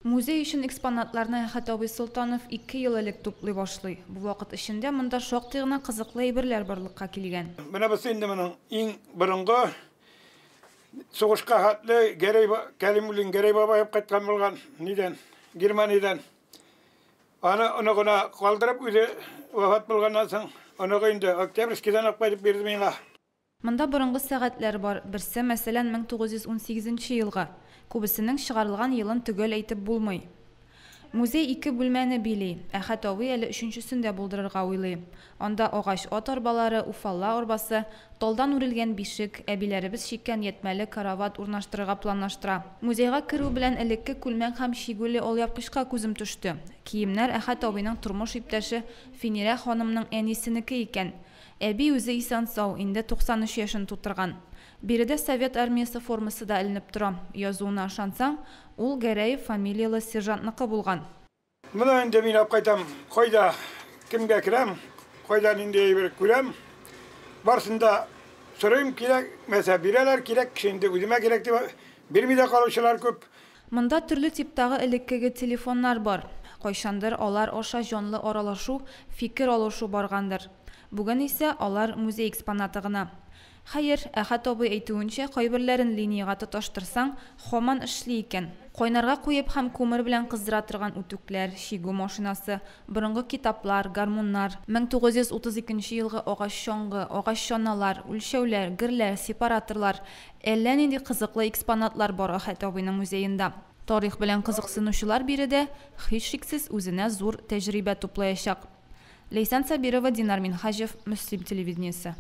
Muzey için eksponatlarını Әхәт абый Солтанов 2 ел элек туплый башлый. Бу вакыт ішінде монда шактый гына кызыклы әйберләр барлыкка килгән. Менә без инде моның иң борынгы сугышка хатлы Кәлимуллин Гәрәй бабай кайткан булган нидән Германиядән. Аны гына калдырып үзе вафат булганнан соң аны инде Октябрьскийдан алып берди миңа. Монда борынгы сәгатьләр бар. Берсе мәсәлән 1918 елга. Күбесенең чыгарылган елын төгәл әйтеп булмый. Музей 2 бүлмәне били. Әхәт абый әле 3-сендә булдырырга уйлый. Анда агач ат арбалары, уфалла арбасы, толдан үрелгән бишек, әбиләребез чиккән ятмәле карават урнаштырырга планлаштыра. Музейга керү белән элекке күлмәк һәм шигүле алъяпкычка күзем төште. Киемнәр Әхәт абыйның тормыш иптәше Финирә ханымның әнисенеке икән. Әби үзе исән-сау, инде 93 яшын тутырган. Биредә Совет армиясы формасы да эленеп тора. Язуына ышансаң, ул Гәрәев фамилиялы сержантныкы булган. Менә инде мин алып кайтам. Кайда кемгә керәм? Кайдан инде әйбер күрәм? Барсында сорыйм кирәк, мәсә бирәләр кирәк, инде үземә кирәк дип бирми дә калучылар күп. Монда төрле типтагы элеккеге телефоннар бар. Кайчандыр алар аша җанлы аралашу, фикер алышу баргандыр. Бүген исә алар музей экспонаты гына. Хәер, Әхәт абый әйтүенчә, кайберләрен линияга тоташтырсаң, һаман эшли икән. Кайнарга куеп һәм күмер белән кыздыра торган үтүкләр, шигү машинасы, борынгы китаплар, гармуннар, 1932 елгы агач чаңгы, агач чаналар, үлчәүләр, герләр, сепараторлар, әллә нинди кызыклы экспонатлар бар Әхәт абыйның музеенда. Тарих белән кызыксынучылар биредә һичшиксез үзенә зур тәҗрибә туплаячак. Лейсан Сабирова, Динар Минхаҗев, Мөслим телевидениесе.